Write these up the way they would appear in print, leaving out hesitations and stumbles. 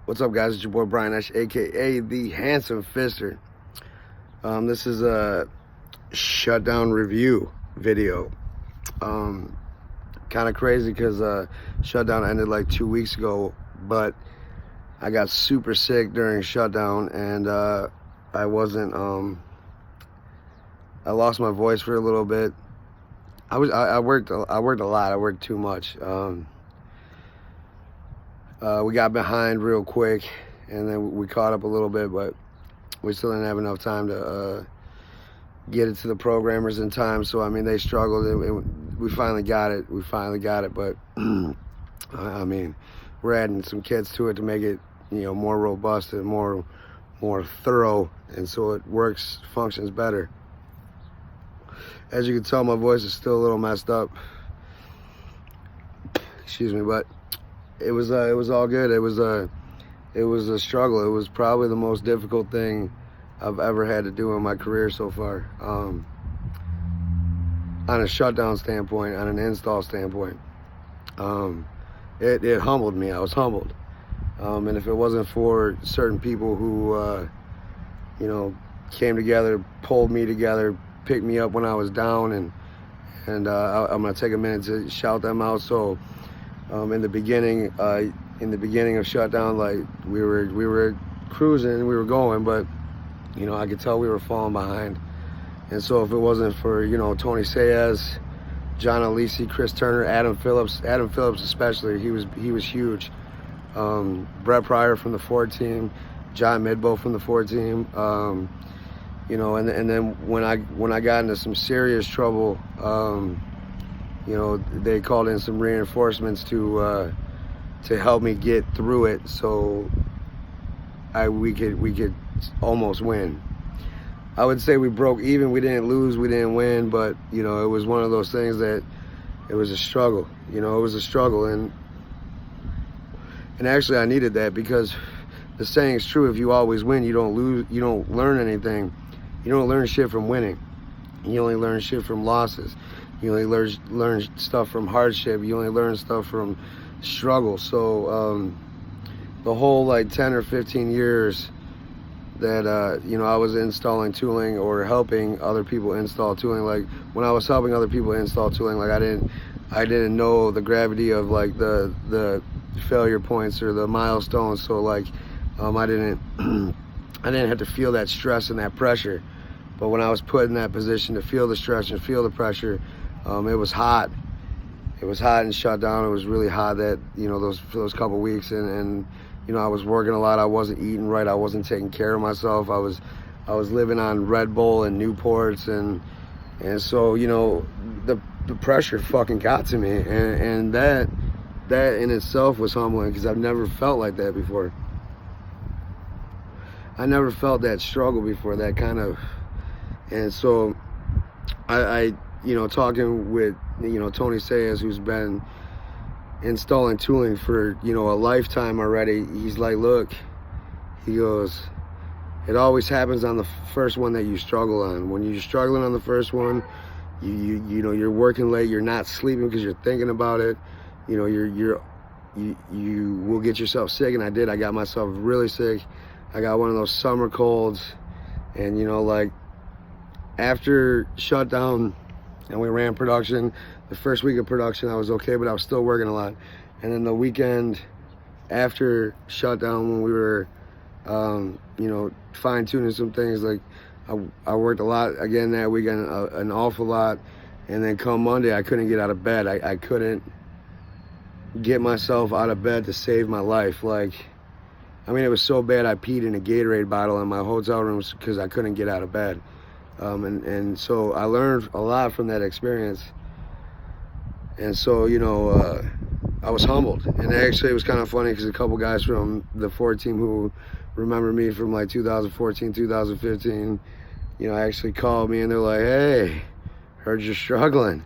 What's up, guys? It's your boy Brian Ash, aka the Handsome Fister. This is a Shutdown review video. Kind of crazy because Shutdown ended like 2 weeks ago, but I got super sick during Shutdown, and I wasn't. I lost my voice for a little bit. I worked a lot. I worked too much. We got behind real quick, and then we caught up a little bit, but we still didn't have enough time to get it to the programmers in time. So, I mean, they struggled, and we finally got it. But, I mean, we're adding some kits to it to make it, more robust and more thorough, and so it functions better. As you can tell, my voice is still a little messed up. Excuse me, but it was all good. It was a struggle. It was probably the most difficult thing I've ever had to do in my career so far. On a shutdown standpoint, on an install standpoint, it humbled me. I was humbled, and if it wasn't for certain people who, came together, pulled me together, picked me up when I was down, and I'm gonna take a minute to shout them out. So. In the beginning of Shutdown, like we were cruising, we were going, but I could tell we were falling behind. And so if it wasn't for Tony Sayez, John Alisi, Chris Turner, Adam Phillips especially, he was huge. Brett Pryor from the Ford team, John Midbow from the Ford team. And then when I got into some serious trouble. They called in some reinforcements to help me get through it, so we could almost win. I would say we broke even. We didn't lose, we didn't win, but it was one of those things that it was a struggle. It was a struggle, and actually I needed that, because the saying's true: if you always win, you don't lose. You don't learn anything. You don't learn shit from winning. You only learn shit from losses. You only learn stuff from hardship. You only learn stuff from struggle. So the whole 10 or 15 years that I was installing tooling or helping other people install tooling, like when I was helping other people install tooling, like I didn't know the gravity of the failure points or the milestones. So I didn't have to feel that stress and that pressure. But when I was put in that position to feel the stress and feel the pressure, it was hot. It was hot in Shutdown. It was really hot that those couple weeks, and I was working a lot. I wasn't eating right. I wasn't taking care of myself. I was living on Red Bull and Newports, and so the pressure fucking got to me, and that in itself was humbling, because I've never felt like that before. I never felt that struggle before, that kind of, and so I talking with, Tony Sayez, who's been installing tooling for, a lifetime already. He's like, look, he goes, it always happens on the first one that you struggle on. When you're struggling on the first one, you're working late, you're not sleeping because you're thinking about it. You will get yourself sick, and I did. I got myself really sick. I got one of those summer colds, and after Shutdown, and we ran production. The first week of production, I was okay, but I was still working a lot. And then the weekend after Shutdown, when we were, fine-tuning some things, I worked a lot again that weekend, an awful lot. And then come Monday, I couldn't get out of bed. I couldn't get myself out of bed to save my life. It was so bad I peed in a Gatorade bottle in my hotel room because I couldn't get out of bed. And so I learned a lot from that experience. And so, I was humbled. And actually it was kind of funny, because a couple guys from the Ford team who remember me from 2014, 2015, actually called me, and they're like, hey, heard you're struggling.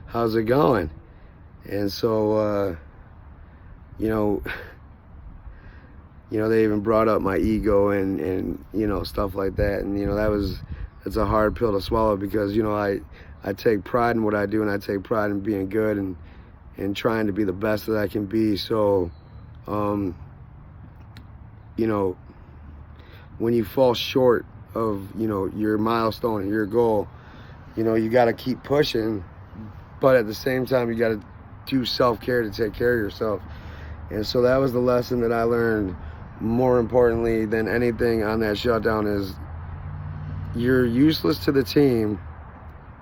How's it going? And so, they even brought up my ego and stuff like that. And, it's a hard pill to swallow, because I take pride in what I do, and I take pride in being good and trying to be the best that I can be. So you know, when you fall short of, you know, your milestone and your goal, you know, you got to keep pushing, but at the same time, you got to do self-care to take care of yourself. And so that was the lesson that I learned. More importantly than anything on that shutdown is you're useless to the team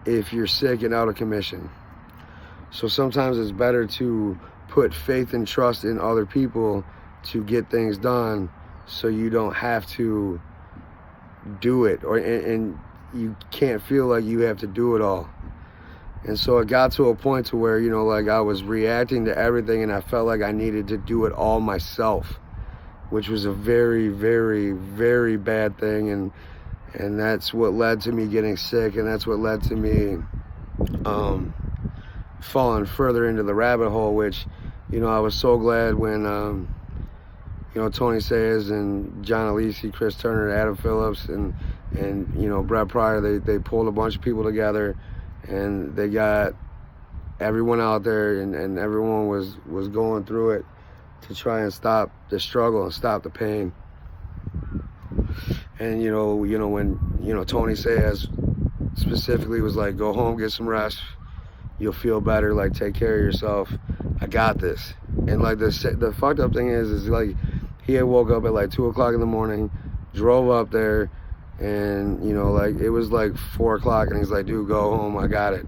if you're sick and out of commission. So sometimes it's better to put faith and trust in other people to get things done, so you don't have to do it, and you can't feel like you have to do it all. And so it got to a point to where, you know, like I was reacting to everything and I felt like I needed to do it all myself, which was a very, very, very bad thing. And that's what led to me getting sick, and that's what led to me falling further into the rabbit hole, which, you know, I was so glad when, you know, Tony Sayers and John Alisi, Chris Turner, Adam Phillips, and you know, Brett Pryor, they pulled a bunch of people together, and they got everyone out there, and everyone was going through it to try and stop the struggle and stop the pain. And you know when, you know, Tony Sayers specifically was like, go home, get some rest, you'll feel better, like take care of yourself, I got this. And like the fucked up thing is like he had woke up at like 2 o'clock in the morning, drove up there, and you know, like it was like 4 o'clock, and he's like, dude, go home, I got it.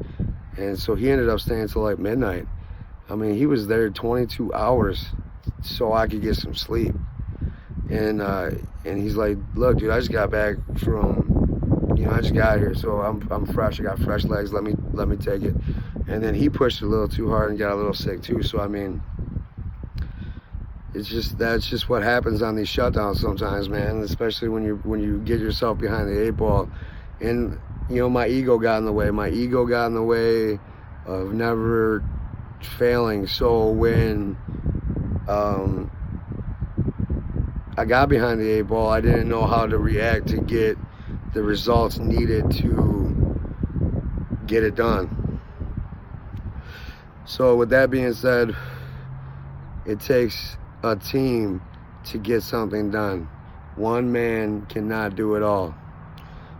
And so he ended up staying till like midnight. I mean, he was there 22 hours so I could get some sleep. And he's like, look, dude, I just got back from, you know, I just got here, so I'm fresh, I got fresh legs, let me take it. And then he pushed a little too hard and got a little sick too. So I mean, that's just what happens on these shutdowns sometimes, man, especially when you get yourself behind the 8 ball. And you know, my ego got in the way of never failing. So when I got behind the 8 ball, I didn't know how to react to get the results needed to get it done. So with that being said, it takes a team to get something done. One man cannot do it all.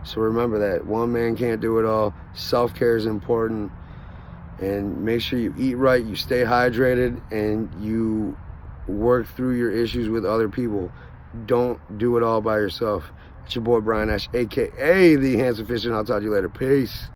So remember that. One man can't do it all. Self-care is important. And make sure you eat right, you stay hydrated, and you work through your issues with other people. Don't do it all by yourself. It's your boy Brian Ash, aka The Handsome Fisher, and I'll talk to you later. Peace.